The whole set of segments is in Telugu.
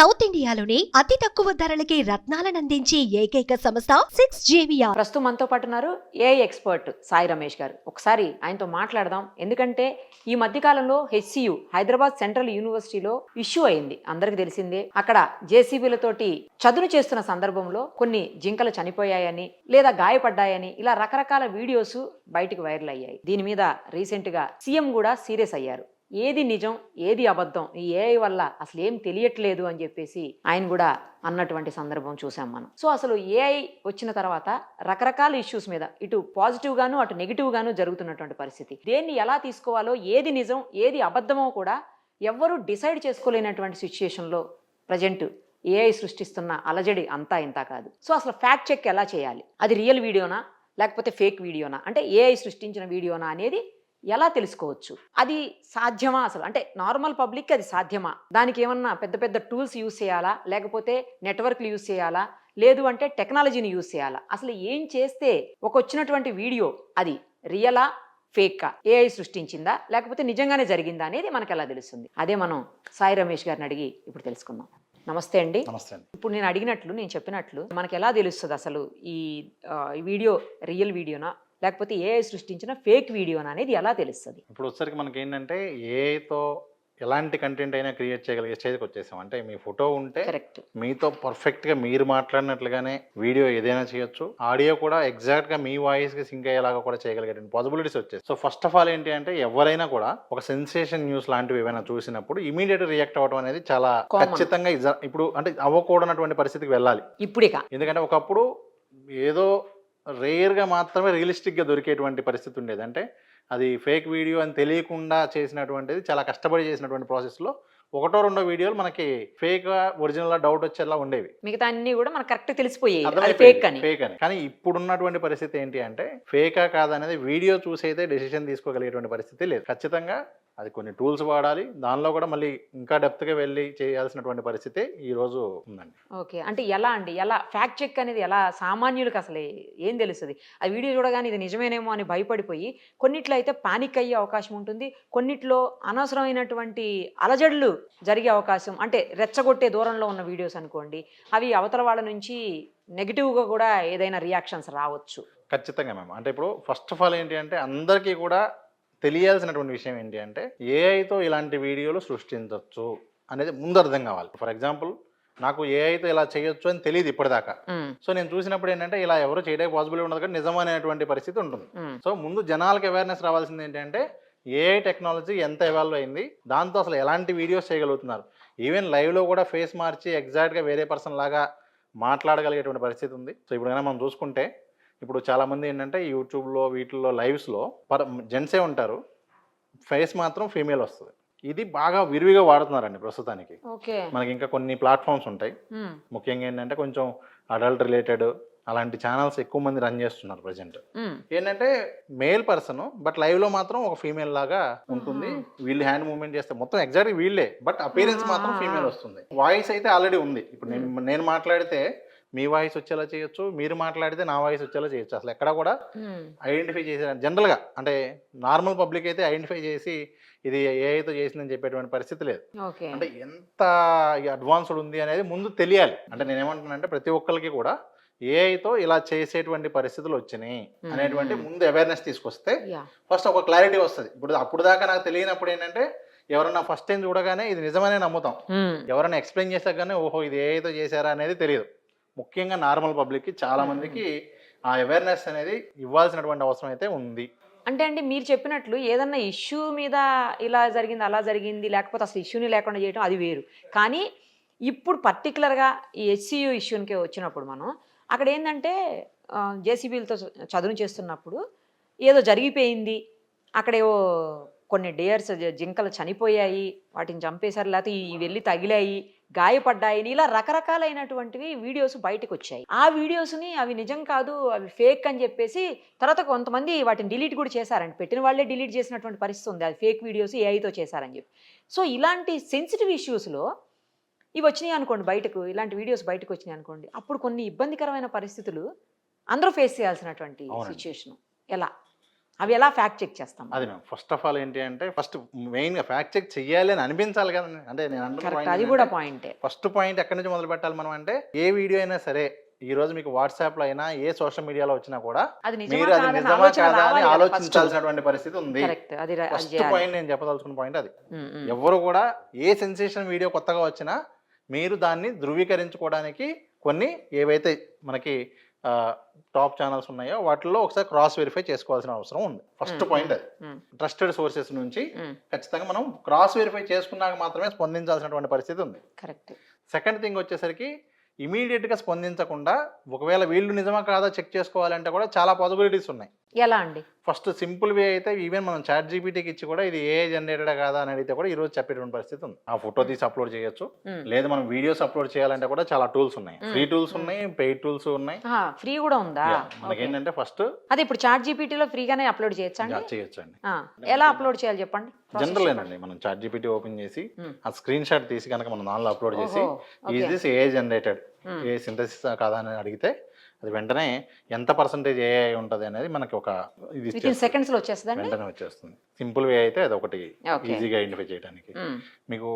సౌత్ ఇండియాలోని అతి తక్కువ ధరలకి రత్నాలనందించే ఏకైక సంస్థ 6JVR. ప్రస్తుతం మనతో పాటు ఉన్నారు ఏఐ ఎక్స్పర్ట్ సాయి రమేష్ గారు. ఒకసారి ఆయనతో మాట్లాడదాం. ఎందుకంటే ఈ మధ్యకాలంలో హెచ్సియు హైదరాబాద్ సెంట్రల్ యూనివర్సిటీలో ఇష్యూ అయింది, అందరికి తెలిసిందే. అక్కడ జేసీబీలతోటి చదును చేస్తున్న సందర్భంలో కొన్ని జింకలు చనిపోయాయని లేదా గాయపడ్డాయని ఇలా రకరకాల వీడియోస్ బయటకు వైరల్ అయ్యాయి. దీని మీద రీసెంట్ గా సీఎం కూడా సీరియస్ అయ్యారు. ఏది నిజం ఏది అబద్ధం, ఈ ఏఐ వల్ల అసలు ఏం తెలియట్లేదు అని చెప్పేసి ఆయన కూడా అన్నటువంటి సందర్భం చూసాం మనం. సో అసలు ఏఐ వచ్చిన తర్వాత రకరకాల ఇష్యూస్ మీద ఇటు పాజిటివ్ గాను అటు నెగిటివ్ గాను జరుగుతున్నటువంటి పరిస్థితి. దేన్ని ఎలా తీసుకోవాలో, ఏది నిజం ఏది అబద్ధమో కూడా ఎవ్వరూ డిసైడ్ చేసుకోలేనటువంటి సిచ్యుయేషన్లో ప్రజెంట్ ఏఐ సృష్టిస్తున్న అలజడి అంతా ఇంత కాదు. సో అసలు ఫ్యాక్ట్ చెక్ ఎలా చేయాలి, అది రియల్ వీడియోనా లేకపోతే ఫేక్ వీడియోనా, అంటే ఏఐ సృష్టించిన వీడియోనా అనేది ఎలా తెలుసుకోవచ్చు, అది సాధ్యమా అసలు, అంటే నార్మల్ పబ్లిక్ అది సాధ్యమా, దానికి ఏమన్నా పెద్ద పెద్ద టూల్స్ యూజ్ చేయాలా లేకపోతే నెట్వర్క్లు యూజ్ చేయాలా లేదు అంటే టెక్నాలజీని యూజ్ చేయాలా, అసలు ఏం చేస్తే ఒక వచ్చినటువంటి వీడియో అది రియలా ఫేకా, ఏఐ సృష్టించిందా లేకపోతే నిజంగానే జరిగిందా అనేది మనకు ఎలా తెలుస్తుంది. అదే మనం సాయి రమేష్ గారిని అడిగి ఇప్పుడు తెలుసుకుందాం. నమస్తే అండి. నమస్తే అండి. ఇప్పుడు నేను చెప్పినట్లు మనకు ఎలా తెలుస్తుంది అసలు ఈ వీడియో రియల్ వీడియోనా లేకపోతే ఏఐ సృష్టించిన ఫేక్ వీడియోనా అనేది ఎలా తెలుస్తుంది? ఇప్పుడు వచ్చరికి మనకి ఏంటంటే ఏఐతో ఎలాంటి కంటెంట్ అయినా క్రియేట్ చేయగలిగే స్టేజ్కి వచ్చేసాం. అంటే మీ ఫోటో ఉంటే కరెక్ట్, మీతో పర్ఫెక్ట్గా మీరు మాట్లాడినట్లుగానే వీడియో ఏదైనా చేయొచ్చు, ఆడియో కూడా ఎగ్జాక్ట్గా మీ వాయిస్కి సింక్ అయ్యేలాగా కూడా చేయగలిగే పాసిబిలిటీస్ వచ్చాయి. సో ఫస్ట్ ఆఫ్ ఆల్ ఏంటి అంటే ఎవరైనా కూడా ఒక సెన్సేషన్ న్యూస్ లాంటివి ఏమైనా చూసినప్పుడు ఇమీడియట్ రియాక్ట్ అవ్వడం అనేది చాలా ఖచ్చితంగా ఇప్పుడు అంటే అవ్వకూడనటువంటి పరిస్థితికి వెళ్ళాలి ఇప్పుడు ఇక. ఎందుకంటే ఒకప్పుడు ఏదో రేర్గా మాత్రమే రియలిస్టిక్గా దొరికేటువంటి పరిస్థితి ఉండేది. అంటే అది ఫేక్ వీడియో అని తెలియకుండా చేసినటువంటిది, చాలా కష్టపడి చేసినటువంటి ప్రాసెస్లో ఒకటో రెండో వీడియోలు మనకి ఫేక్ ఒరిజినల్ డౌట్ వచ్చేలా ఉండేవి. మిగతా అన్ని కూడా మనకు కరెక్ట్ తెలిసిపోయాయి ఫేక్ అని. కానీ ఇప్పుడున్నటువంటి పరిస్థితి ఏంటి అంటే ఫేకా కాదనేది వీడియో చూసైతే డెసిషన్ తీసుకోగలిగేటువంటి పరిస్థితి లేదు. ఖచ్చితంగా అది కొన్ని టూల్స్ వాడాలి, దానిలో కూడా మళ్ళీ ఇంకా డెప్త్గా వెళ్ళి చేయాల్సినటువంటి పరిస్థితి ఈరోజు ఉందండి. ఓకే, అంటే ఎలా అండి, ఎలా ఫ్యాక్ట్ చెక్ అనేది ఎలా సామాన్యులకు అసలు ఏం తెలుస్తుంది? ఆ వీడియో చూడగానే ఇది నిజమేనేమో అని భయపడిపోయి కొన్నిట్లో అయితే పానిక్ అయ్యే అవకాశం ఉంటుంది, కొన్నిట్లో అనవసరమైనటువంటి అలజడులు జరిగే అవకాశం, అంటే రెచ్చగొట్టే దూరంలో ఉన్న వీడియోస్ అనుకోండి, అవి అవతల వాళ్ళ నుంచి నెగిటివ్గా కూడా ఏదైనా రియాక్షన్స్ రావచ్చు. ఖచ్చితంగా మ్యామ్. అంటే ఇప్పుడు ఫస్ట్ ఆఫ్ ఆల్ ఏంటి అంటే అందరికీ కూడా తెలియాల్సినటువంటి విషయం ఏంటి అంటే ఏఐతో ఇలాంటి వీడియోలు సృష్టించవచ్చు అనేది ముందు అర్థం కావాలి. ఫర్ ఎగ్జాంపుల్ నాకు ఏఐతో ఇలా చేయొచ్చు అని తెలియదు ఇప్పటిదాకా. సో నేను చూసినప్పుడు ఏంటంటే ఇలా ఎవరు చేయడానికి పాసిబిలిటీ ఉండదు కానీ నిజమనేటువంటి పరిస్థితి ఉంటుంది. సో ముందు జనాలకు అవేర్నెస్ రావాల్సింది ఏంటంటే ఏఐ టెక్నాలజీ ఎంత ఎవాల్వ్ అయింది, దాంతో అసలు ఎలాంటి వీడియోస్ చేయగలుగుతున్నారు, ఈవెన్ లైవ్లో కూడా ఫేస్ మార్చి ఎగ్జాక్ట్గా వేరే పర్సన్ లాగా మాట్లాడగలిగేటువంటి పరిస్థితి ఉంది. సో ఇప్పుడు కనుక మనం చూసుకుంటే ఇప్పుడు చాలామంది ఏంటంటే యూట్యూబ్లో వీటిల్లో లైవ్స్లో జెంట్సే ఉంటారు, ఫేస్ మాత్రం ఫీమేల్ వస్తుంది. ఇది బాగా విరివిగా వాడుతున్నారండి ప్రస్తుతానికి. మనకి ఇంకా కొన్ని ప్లాట్ఫామ్స్ ఉంటాయి, ముఖ్యంగా ఏంటంటే కొంచెం అడల్ట్ రిలేటెడ్ అలాంటి ఛానల్స్ ఎక్కువ మంది రన్ చేస్తున్నారు ప్రజెంట్. ఏంటంటే మేల్ పర్సన్ బట్ లైవ్లో మాత్రం ఒక ఫీమేల్ లాగా ఉంటుంది, వీళ్ళు హ్యాండ్ మూవ్మెంట్ చేస్తే మొత్తం ఎగ్జాక్ట్గా వీళ్ళే, బట్ అపీరెన్స్ మాత్రం ఫీమేల్ వస్తుంది. వాయిస్ అయితే ఆల్రెడీ ఉంది. ఇప్పుడు నేను మాట్లాడితే మీ వాయిస్ వచ్చేలా చేయొచ్చు, మీరు మాట్లాడితే నా వాయిస్ వచ్చేలా చేయొచ్చు. అసలు ఎక్కడ కూడా ఐడెంటిఫై చేసే జనరల్గా అంటే నార్మల్ పబ్లిక్ అయితే ఐడెంటిఫై చేసి ఇది ఏఐతో చేసిందని చెప్పేటువంటి పరిస్థితి లేదు. అంటే ఎంత అడ్వాన్స్డ్ ఉంది అనేది ముందు తెలియాలి. అంటే నేనేమంటున్నానంటే ప్రతి ఒక్కరికి కూడా ఏఐతో ఇలా చేసేటువంటి పరిస్థితులు వచ్చినాయి అనేటువంటి ముందు అవేర్నెస్ తీసుకొస్తే ఫస్ట్ ఒక క్లారిటీ వస్తుంది. అప్పుడు దాకా నాకు తెలియనప్పుడు ఏంటంటే ఎవరన్నా ఫస్ట్ టైం చూడగానే ఇది నిజమనే నమ్ముతాం, ఎవరైనా ఎక్స్ప్లెయిన్ చేసాక కానీ ఓహో ఇది ఏఐతో చేశారా అనేది తెలియదు. ముఖ్యంగా నార్మల్ పబ్లిక్కి చాలా మందికి ఆ అవేర్నెస్ అనేది ఇవ్వాల్సినటువంటి అవసరం అయితే ఉంది. అంటే అండి మీరు చెప్పినట్లు ఏదన్నా ఇష్యూ మీద ఇలా జరిగింది అలా జరిగింది లేకపోతే అసలు ఇష్యూని లేకుండా చేయడం అది వేరు. కానీ ఇప్పుడు పర్టికులర్గా ఈ హెచ్సియు ఇష్యూనికే వచ్చినప్పుడు మనం అక్కడ ఏంటంటే జేసీబీలతో చదును చేస్తున్నప్పుడు ఏదో జరిగిపోయింది, అక్కడేవో కొన్ని డేర్స్ జింకలు చనిపోయాయి, వాటిని చంపేశారు, లేకపోతే ఇవి వెళ్ళి తగిలాయి, గాయపడ్డాయని ఇలా రకరకాలైనటువంటివి వీడియోస్ బయటకు వచ్చాయి. ఆ వీడియోస్ని అవి నిజం కాదు అవి ఫేక్ అని చెప్పేసి తర్వాత కొంతమంది వాటిని డిలీట్ కూడా చేశారండి, పెట్టిన వాళ్ళే డిలీట్ చేసినటువంటి పరిస్థితి ఉంది, అది ఫేక్ వీడియోస్ ఏఐతో చేశారని చెప్పి. సో ఇలాంటి సెన్సిటివ్ ఇష్యూస్లో ఇవి వచ్చినాయి అనుకోండి, బయటకు ఇలాంటి వీడియోస్ బయటకు వచ్చినాయి అనుకోండి, అప్పుడు కొన్ని ఇబ్బందికరమైన పరిస్థితులు అందరూ ఫేస్ చేయాల్సినటువంటి సిచ్యుయేషన్ ఎలా? అవి ఎలా ఫ్యాక్ట్ చెక్ చేస్తాం? అది మ్యామ్ ఫస్ట్ ఆఫ్ ఆల్ ఏంటి అంటే ఫస్ట్ మెయిన్గా ఫ్యాక్ట్ చెక్ చెయ్యాలి అని అనిపించాలి కదా. అంటే నేను కరెక్ట్, అది కూడా పాయింటే. ఫస్ట్ పాయింట్ ఎక్కడి నుంచి మొదలు పెట్టాలి మనం అంటే, ఏ వీడియో అయినా సరే ఈ రోజు మీకు వాట్సాప్లో అయినా ఏ సోషల్ మీడియాలో వచ్చినా కూడా అది మీరు అది నిజమా కాదా అని ఆలోచించాల్సినటువంటి పరిస్థితి ఉంది. ఫస్ట్ పాయింట్ నేను చెప్పదలుచుకున్న పాయింట్ అది. ఎవరు కూడా ఏ సెన్సేషన్ వీడియో కొత్తగా వచ్చినా మీరు దాన్ని ధృవీకరించుకోవడానికి కొన్ని ఏవైతే మనకి టాప్ ఛానల్స్ ఉన్నాయో వాటిల్లో ఒకసారి క్రాస్ వెరిఫై చేసుకోవాల్సిన అవసరం ఉంది. ఫస్ట్ పాయింట్ అది. ట్రస్టెడ్ సోర్సెస్ నుంచి ఖచ్చితంగా మనం క్రాస్ వెరిఫై చేసుకున్నాక మాత్రమే స్పందించాల్సినటువంటి పరిస్థితి ఉంది. కరెక్ట్. సెకండ్ థింగ్ వచ్చేసరికి ఇమీడియట్గా స్పందించకుండా ఒకవేళ వీళ్ళు నిజమా కాదా చెక్ చేసుకోవాలంటే కూడా చాలా పాసిబిలిటీస్ ఉన్నాయి. ఎలా అండి? ఫస్ట్ సింపుల్ వే అయితే ఈవెన్ మనం చాట్ జీపీటీకి ఇచ్చి కూడా ఇది ఏ జనరేటెడ్ కాదా అని అడిగితే కూడా ఈ రోజు చెప్పేటువంటి పరిస్థితి ఉంది. ఆ ఫోటో తీసి అప్లోడ్ చేయొచ్చు, లేదా మనం వీడియోస్ అప్లోడ్ చేయాలంటే కూడా చాలా టూల్స్ ఉన్నాయి. ఫ్రీ టూల్స్ ఉన్నాయి, పెయిడ్ టూల్స్ ఉన్నాయి. ఫ్రీ కూడా ఉందా? మనకి ఏంటంటే ఫస్ట్ అదే ఇప్పుడు చాట్ జీపీటీలో ఫ్రీగానే అప్లోడ్ చేయొచ్చండి? చేయొచ్చండి. ఎలా అప్లోడ్ చేయాలి చెప్పండి? జనరల్ ఏనండి, మనం చాట్ జీపీటీ ఓపెన్ చేసి ఆ స్క్రీన్ షాట్ తీసి కనుక మనం దానిలో అప్లోడ్ చేసి is this A generated, A synthesis కాదా అని అడిగితే అది వెంటనే ఎంత పర్సంటేజ్ ఏ ఉంటుంది అనేది మనకి ఒక ఇది సెకండ్స్ లో వచ్చేస్తుంది, వెంటనే వచ్చేస్తుంది. సింపుల్ వే అయితే అది ఒకటి ఈజీగా ఐడెంటిఫై చేయడానికి. మీకు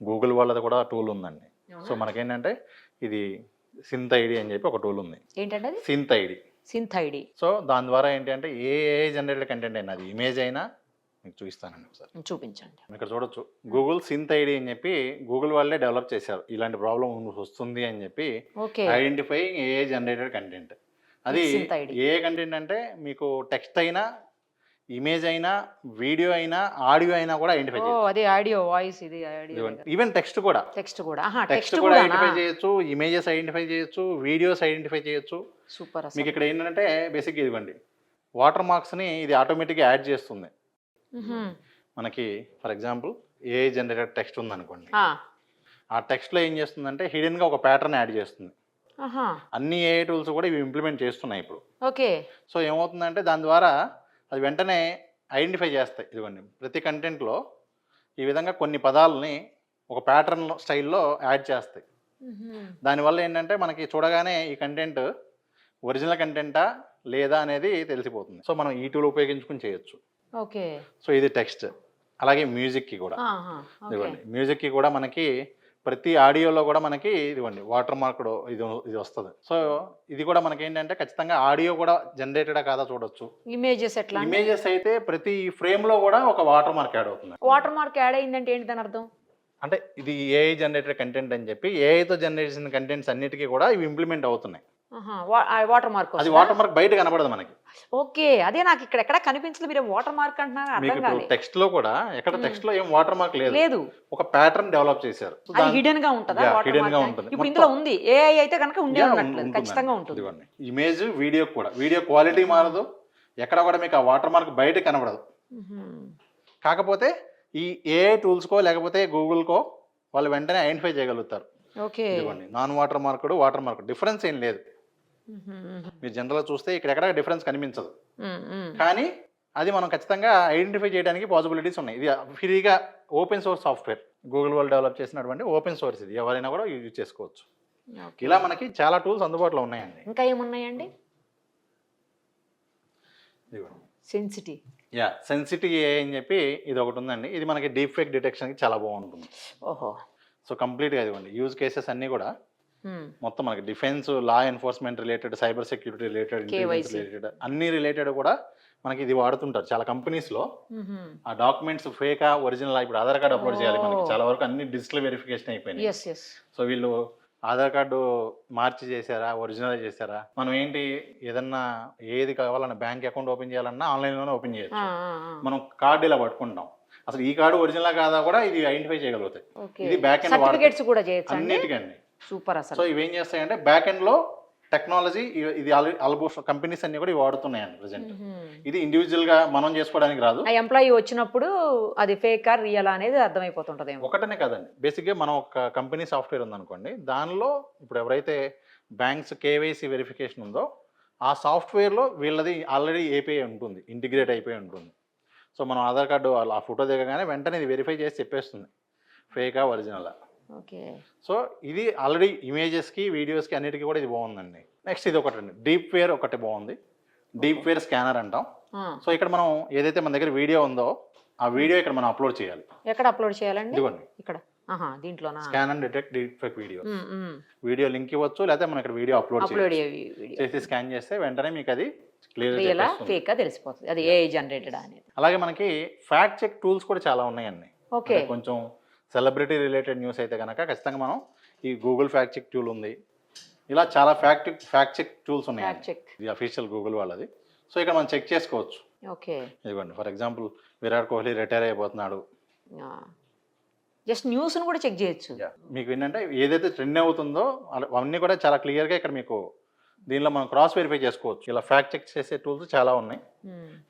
గూగుల్ వాళ్ళది కూడా టూల్ ఉందండి. సో మనకేంటంటే ఇది సింత్ ఐడి అని చెప్పి ఒక టూల్ ఉంది. ఏంటంటే సింత్ ఐడి. సో దాని ద్వారా ఏంటి అంటే ఏ జనరేటెడ్ కంటెంట్ అయినా, అది ఇమేజ్ అయినా మీకు చూపిస్తానండి ఒకసారి. చూపించండి. ఇక్కడ చూడొచ్చు, గూగుల్ సింత్ ఐడి అని చెప్పి గూగుల్ వాళ్ళే డెవలప్ చేశారు. ఇలాంటి ప్రాబ్లం వస్తుంది అని చెప్పి ఐడెంటిఫైయింగ్ ఏ జనరేటెడ్ కంటెంట్. అది ఏ కంటెంట్ అంటే మీకు టెక్స్ట్ అయినా, ఇమేజ్ అయినా, వీడియో అయినా, ఆడియో అయినా కూడా ఐడెంటిఫై చేయొచ్చు. అది ఆడియో, వాయిస్, ఇది ఆడియో, ఈవెన్ టెక్స్ట్ కూడా ఐడెంటిఫై చేయొచ్చు, ఇమేజెస్ ఐడెంటిఫై చేయొచ్చు, వీడియోస్ ఐడెంటిఫై చేయొచ్చు. సూపర్. మీకు ఇక్కడ ఏంటంటే బేసిక్ ఇదిగోండి, వాటర్ మార్క్స్ ని ఇది ఆటోమేటిక్గా యాడ్ చేస్తుంది. మనకి for example A generated text ఉందనుకోండి, ఆ టెక్స్ట్లో ఏం చేస్తుందంటే హిడెన్ గా ఒక ప్యాటర్న్ యాడ్ చేస్తుంది. అన్ని ఏ టూల్స్ కూడా ఇవి ఇంప్లిమెంట్ చేస్తున్నాయి ఇప్పుడు. ఓకే. సో ఏమవుతుందంటే దాని ద్వారా అది వెంటనే ఐడెంటిఫై చేస్తాయి. ఇదిగోండి, ప్రతి కంటెంట్లో ఈ విధంగా కొన్ని పదాలని ఒక ప్యాటర్న్ స్టైల్లో యాడ్ చేస్తాయి. దానివల్ల ఏంటంటే మనకి చూడగానే ఈ కంటెంట్ ఒరిజినల్ కంటెంటా లేదా అనేది తెలిసిపోతుంది. సో మనం ఈ టూల్ ఉపయోగించుకుని చేయొచ్చు. ఓకే. సో ఇది టెక్స్ట్. అలాగే మ్యూజిక్కి కూడా ఇదిగోండి, మ్యూజిక్కి కూడా మనకి ప్రతి ఆడియోలో కూడా మనకి ఇదిగోండి వాటర్ మార్క్ ఇది వస్తుంది. సో ఇది కూడా మనకి ఏంటంటే ఖచ్చితంగా ఆడియో కూడా జనరేటెడా కాదా చూడొచ్చు. ఇమేజెస్ అయితే ప్రతి ఫ్రేమ్ లో కూడా ఒక వాటర్ మార్క్ యాడ్ అవుతుంది. వాటర్ మార్క్ యాడ్ అయిందంటే ఏంటి దాని అర్థం? అంటే ఇది ఏఐ జనరేటెడ్ కంటెంట్ అని చెప్పి ఏఐతో జనరేట్ చేసిన కంటెంట్స్ అన్నిటికీ కూడా ఇవి ఇంప్లిమెంట్ అవుతున్నాయి. వాటర్ మార్క్, అది వాటర్ మార్క్ బయట కనబడదు మనకి. ఓకే, అదే నాకు ఇక్కడ ఎక్కడ కనిపించలేదు. మీరు వాటర్ మార్క్ అంటున్నారు, అర్థం కాలేదు. టెక్స్ట్ లో కూడా ఎక్కడ టెక్స్ట్ లో ఏం వాటర్ మార్క్ లేదు, ఒక ప్యాటర్న్ డెవలప్ చేశారు. అది హిడెన్ గా ఉంటదా? హిడెన్ గా ఉంటుంది. ఇప్పుడు ఇందులో ఉంది, ఏఐ అయితే కనుక ఉండే ఉన్నట్లేదు, ఖచ్చితంగా ఉంటుంది. ఇమేజ్, వీడియో కూడా, వీడియో క్వాలిటీ మారదు, ఎక్కడ కూడా మీకు ఆ వాటర్ మార్క్ బయట కనబడదు. కాకపోతే ఈ ఏఐ టూల్స్ కో లేకపోతే గూగుల్ కో వాళ్ళు వెంటనే ఐడెంటిఫై చేయగలుగుతారు. Non water mark, water mark difference ఏం లేదు. మీరు జనరల్గా చూస్తే ఇక్కడ డిఫరెన్స్ కనిపించదు, కానీ అది మనం ఖచ్చితంగా ఐడెంటిఫై చేయడానికి పాసిబిలిటీస్ ఉన్నాయి. ఇది ఫ్రీగా ఓపెన్ సోర్స్ సాఫ్ట్వేర్, గూగుల్ వాళ్ళు డెవలప్ చేసినటువంటి ఓపెన్ సోర్స్. ఇది ఎవరైనా కూడా యూజ్ చేసుకోవచ్చు. ఇలా మనకి చాలా టూల్స్ అందుబాటులో ఉన్నాయండి. ఇంకా ఏమున్నాయండి? సెన్సిటీ ఏ అని చెప్పి ఇది ఒకటి ఉందండి. ఇది మనకి డీప్ ఫేక్ డిటెక్షన్కి చాలా బాగుంటుంది. సో కంప్లీట్గా ఇదిగోండి, యూజ్ కేసెస్ అన్నీ కూడా మొత్తం మనకి defence, law enforcement related, cyber security related, intelligence related అన్ని రిలేటెడ్ కూడా మనకి ఇది వాడుతుంటారు చాలా కంపెనీస్ లో. ఆ డాక్యుమెంట్స్ ఫేకా ఒరిజినల్, ఇప్పుడు ఆధార్ కార్డు అప్లోడ్ చేయాలి మనకి, చాలా వరకు అన్ని డిజిటల్ వెరిఫికేషన్ అయిపోయినాయి. సో వీళ్ళు ఆధార్ కార్డు మార్చి చేశారా, ఒరిజినల్ చేశారా, మనం ఏంటి ఏదన్నా ఏది కావాలన్నా బ్యాంక్ అకౌంట్ ఓపెన్ చేయాలన్నా ఆన్లైన్లోనే ఓపెన్ చేయొచ్చు. మనం కార్డు ఇలా పట్టుకుంటాం, అసలు ఈ కార్డు ఒరిజినల్ కాదా కూడా ఇది ఐడెంటిఫై చేయగలుగుతాయి. ఇది బ్యాక్ ఎండ్ అన్నిటికండి. సూపర్. అసలు సో ఇవేం చేస్తాయంటే బ్యాక్ ఎండ్ లో టెక్నాలజీ ఇది ఆల్మోస్ట్ కంపెనీస్ అన్ని కూడా ఇవి వాడుతున్నాయండి ప్రెసెంట్. ఇది ఇండివిజువల్ గా మనం చేసుకోవడానికి రాదు. ఆ ఎంప్లాయీ వచ్చినప్పుడు అది ఫేక్ ఆర్ రియల్ అనేది అర్థమైపోతుంటది. ఒకటనే కాదండి, బేసిక్ గా మనం ఒక కంపెనీ సాఫ్ట్వేర్ ఉందనుకోండి, దానిలో ఇప్పుడు ఎవరైతే బ్యాంక్స్ కేవైసీ వెరిఫికేషన్ ఉందో ఆ సాఫ్ట్వేర్ లో వీళ్ళది ఆల్రెడీ ఏపీఐ ఉంటుంది, ఇంటిగ్రేట్ అయిపోయి ఉంటుంది. సో మనం ఆధార్ కార్డు ఆ ఫోటో దిగగానే వెంటనే ఇది వెరిఫై చేసి చెప్పేస్తుంది ఫేకా ఒరిజినల్. ఓకే. సో ఇది ఆల్రెడీ ఇమేజెస్కి, వీడియోస్కి అన్నిటికీ కూడా ఇది బాగుందండి. నెక్స్ట్ ఇది ఒకటి అండి, డీప్ వేర్ ఒకటి బాగుంది. డీప్ వేర్ స్కానర్ అంటాం. సో ఇక్కడ మనం ఏదైతే మన దగ్గర వీడియో ఉందో ఆ వీడియో ఇక్కడ మనం అప్లోడ్ చేయాలి. ఎక్కడ అప్లోడ్ చేయాలండి? ఇదిగోండి ఇక్కడ. దీంట్లోనా? Scan and detect deepfake video. Video link ఇవ్వచ్చు, లేకపోతే మనం ఇక్కడ వీడియో అప్లోడ్ చేసి స్కాన్ చేస్తే వెంటనే మీకు అది క్లియర్ ఫేక్ గా తెలిసిపోతుంది అది ఏఐ జనరేటెడ్ అనేది. అలాగే మనకి ఫ్యాక్ట్ చెక్ టూల్స్ కూడా చాలా ఉన్నాయండి. ఓకే. కొంచెం సెలబ్రిటీ రిలేటెడ్ న్యూస్ అయితే కనుక ఖచ్చితంగా మనం ఈ గూగుల్ ఫ్యాక్ట్ చెక్ టూల్ ఉంది. ఇలా చాలా ఫ్యాక్ట్ చెక్ టూల్స్ ఉన్నాయి. ఇది అఫీషియల్ గూగుల్ వాళ్ళది. సో ఇక్కడ మనం చెక్ చేసుకోవచ్చు. ఓకే. ఇదిగోండి for example Virat Kohli retire అయిపోతున్నాడు, జస్ట్ న్యూస్ కూడా చెక్ చేయొచ్చు. మీకు ఏంటంటే ఏదైతే ట్రెండ్ అవుతుందో అవన్నీ కూడా చాలా క్లియర్గా ఇక్కడ మీకు దీనిలో మనం క్రాస్ వెరిఫై చేసుకోవచ్చు. ఇలా ఫ్యాక్ట్ చెక్ చేసే టూల్స్ చాలా ఉన్నాయి.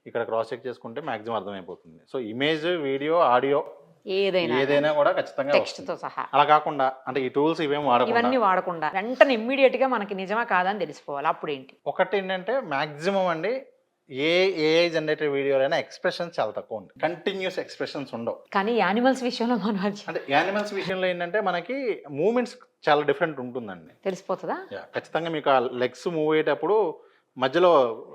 ఇక్కడ క్రాస్ చెక్ చేసుకుంటే మాక్సిమం అర్థమైపోతుంది. సో ఇమేజ్, వీడియో, ఆడియో ఏదైనా కూడా ఖచ్చితంగా టెక్స్ట్ తో సహా. అలా కాకుండా అంటే ఈ టూల్స్ ఇవన్నీ వాడకుండా వెంటనే ఇమ్మీడియట్ గా మనకి నిజమా కాదా అని తెలిసిపోవాలి. అప్పుడు ఏంటి? ఒకటి ఏంటంటే మాక్సిమం అండి ఏఐ జనరేటెడ్ వీడియోలైనా ఎక్స్ప్రెషన్స్ చాలా తక్కువ ఉంది, కంటిన్యూస్ ఎక్స్ప్రెషన్స్ ఉండవు. కానీ యానిమల్స్ విషయంలో మనం అంటే యానిమల్స్ విషయంలో ఏంటంటే మనకి మూమెంట్స్ చాలా డిఫరెంట్ ఉంటుందండి. తెలిసిపోతుందా? ఖచ్చితంగా మీకు ఆ లెగ్స్ మూవ్ అయ్యేటప్పుడు మధ్యలో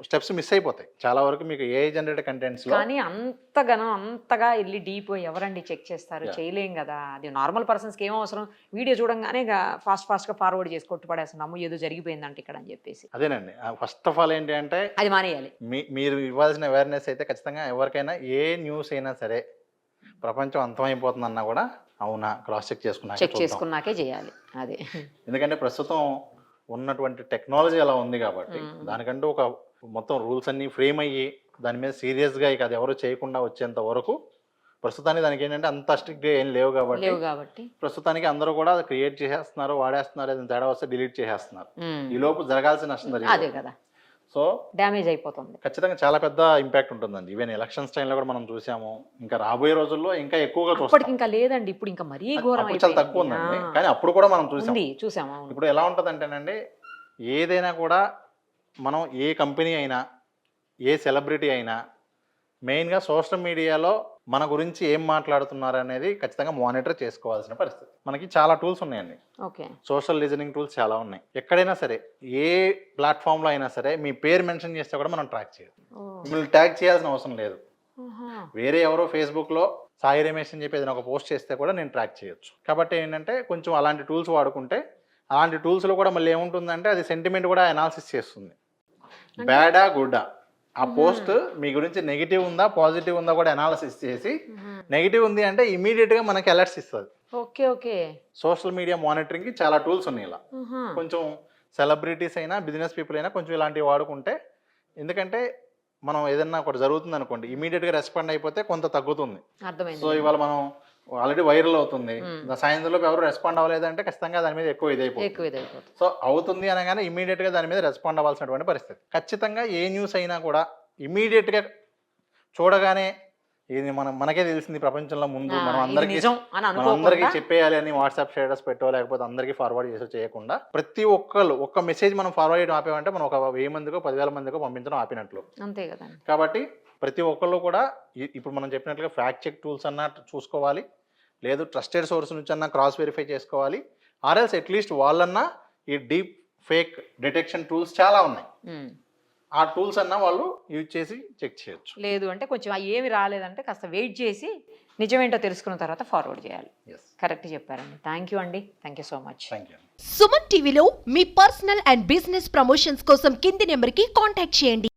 స్టెప్స్ మిస్ అయిపోతాయి చాలా వరకు మీకు ఏఐ జనరేటెడ్ కంటెంట్స్ లో. కానీ అంతగా వెళ్ళి డీప్ ఎవరండి చెక్ చేస్తారు? చేయలేం కదా. అది నార్మల్ పర్సన్స్కి ఏం అవసరం, వీడియో చూడంగానే ఫాస్ట్ గా ఫార్వర్డ్ చేసి కొట్టు పడేస్తున్నాము ఏదో జరిగిపోయిందంటే ఇక్కడ అని చెప్పేసి. అదేనండి ఫస్ట్ ఆఫ్ ఆల్ ఏంటి అంటే అది మానేయాలి. మీరు ఇవ్వాల్సిన అవేర్నెస్ అయితే ఖచ్చితంగా ఎవరికైనా ఏ న్యూస్ అయినా సరే ప్రపంచం అంతమైపోతుందన్నా కూడా అవునా క్రాస్ చెక్ చేసుకున్నాకే చేయాలి. అదే ఎందుకంటే ప్రస్తుతం ఉన్నటువంటి టెక్నాలజీ అలా ఉంది కాబట్టి దానికంటూ ఒక మొత్తం రూల్స్ అన్ని ఫ్రేమ్ అయ్యి దాని మీద సీరియస్గా ఇక అది ఎవరు చేయకుండా వచ్చేంత వరకు ప్రస్తుతానికి దానికి ఏంటంటే అంత స్ట్రిక్ట్గా ఏం లేవు కాబట్టి ప్రస్తుతానికి అందరూ కూడా అది క్రియేట్ చేసేస్తున్నారు, వాడేస్తున్నారు. ఏదైనా తేడా వస్తే డిలీట్ చేసేస్తున్నారు. ఈ లోపు జరగాల్సిన నష్టం జరిగింది కదా. సో డ్యామేజ్ అయిపోతుంది. ఖచ్చితంగా చాలా పెద్ద ఇంపాక్ట్ ఉంటుందండి. ఈవెన్ ఎలక్షన్స్ టైంలో కూడా మనం చూసాము. ఇంకా రాబోయే రోజుల్లో ఇంకా ఎక్కువగా చూస్తాం. ఇంకా లేదండి ఇప్పుడు ఇంకా మరీ ఘోరం, చాలా తక్కువ ఉందండి. కానీ అప్పుడు కూడా మనం చూసాము. ఇప్పుడు ఎలా ఉంటుందంటేనండి ఏదైనా కూడా మనం ఏ కంపెనీ అయినా ఏ సెలబ్రిటీ అయినా మెయిన్గా సోషల్ మీడియాలో మన గురించి ఏం మాట్లాడుతున్నారు అనేది ఖచ్చితంగా మానిటర్ చేసుకోవాల్సిన పరిస్థితి. మనకి చాలా టూల్స్ ఉన్నాయండి. సోషల్ లిజనింగ్ టూల్స్ చాలా ఉన్నాయి. ఎక్కడైనా సరే ఏ ప్లాట్ఫామ్లో అయినా సరే మీ పేరు మెన్షన్ చేస్తే కూడా మనం ట్రాక్ చేయాలి. మిమ్మల్ని ట్యాగ్ చేయాల్సిన అవసరం లేదు. వేరే ఎవరో ఫేస్బుక్లో సాయి రమేష్ అని చెప్పి ఏదైనా ఒక పోస్ట్ చేస్తే కూడా నేను ట్రాక్ చేయొచ్చు. కాబట్టి ఏంటంటే కొంచెం అలాంటి టూల్స్ వాడుకుంటే అలాంటి టూల్స్లో కూడా మళ్ళీ ఏముంటుందంటే అది సెంటిమెంట్ కూడా అనాలిసిస్ చేస్తుంది. బ్యాడా గుడ్డా ఆ పోస్ట్ మీ గురించి నెగిటివ్ ఉందా పాజిటివ్ ఉందా కూడా అనాలిసిస్ చేసి నెగిటివ్ ఉంది అంటే ఇమీడియట్గా మనకి అలర్ట్స్ ఇస్తుంది. ఓకే. సోషల్ మీడియా మానిటరింగ్కి చాలా టూల్స్ ఉన్నాయి. ఇలా కొంచెం సెలబ్రిటీస్ అయినా బిజినెస్ పీపుల్ అయినా కొంచెం ఇలాంటివి వాడుకుంటే, ఎందుకంటే మనం ఏదన్నా ఒకటి జరుగుతుంది అనుకోండి ఇమీడియట్గా రెస్పాండ్ అయిపోతే కొంత తగ్గుతుంది. సో ఇవాళ మనం ఆల్రెడీ వైరల్ అవుతుంది, సాయంత్రంలోపు ఎవరు రెస్పాండ్ అవ్వలేదంటే ఖచ్చితంగా దాని మీద ఎక్కువ ఇదైపోతుంది. సో అవుతుంది అనగానే ఇమీడియట్గా దాని మీద రెస్పాండ్ అవ్వాల్సినటువంటి పరిస్థితి. ఖచ్చితంగా ఏ న్యూస్ అయినా కూడా ఇమీడియట్గా చూడగానే ఇది మనకే తెలిసింది ప్రపంచంలో ముందు మనం అందరికీ చెప్పేయాలి అని వాట్సాప్ స్టేటస్ పెట్టో లేకపోతే అందరికీ ఫార్వర్డ్ చేసో చేయకుండా ప్రతి ఒక్కళ్ళు ఒక్క మెసేజ్ మనం ఫార్వర్డ్ చేయడం ఆపేమంటే మనం ఒక 1000 మందికో 10,000 మందికో పంపించడం ఆపినట్లు. అంతే కదా. కాబట్టి ప్రతి ఒక్కళ్ళు కూడా ఇప్పుడు మనం చెప్పినట్లుగా ఫ్యాక్ట్ చెక్ టూల్స్ అన్నా చూసుకోవాలి, లేదు ట్రస్టెడ్ సోర్స్ నుంచి అన్నా క్రాస్ వెరిఫై చేసుకోవాలి, ఆర్ఎల్స్ అట్లీస్ట్ వాళ్ళన్నా ఈ డీప్ ఫేక్ డిటెక్షన్ టూల్స్ చాలా ఉన్నాయి. ఆ టూల్స్ అన్నా వాళ్ళు యూజ్ చేసి చెక్ చేయొచ్చు. లేదు అంటే కొంచెం ఏమి రాలేదంటే కాస్త వెయిట్ చేసి నిజమేంటో తెలుసుకున్న తర్వాత ఫార్వర్డ్ చేయాలి. కరెక్ట్ చెప్పారండి. థ్యాంక్ యూ అండి. Thank you so much. Suman టీవీలో మీ పర్సనల్ అండ్ బిజినెస్ ప్రమోషన్స్ కోసం కింది నెంబర్కి కాంటాక్ట్ చేయండి.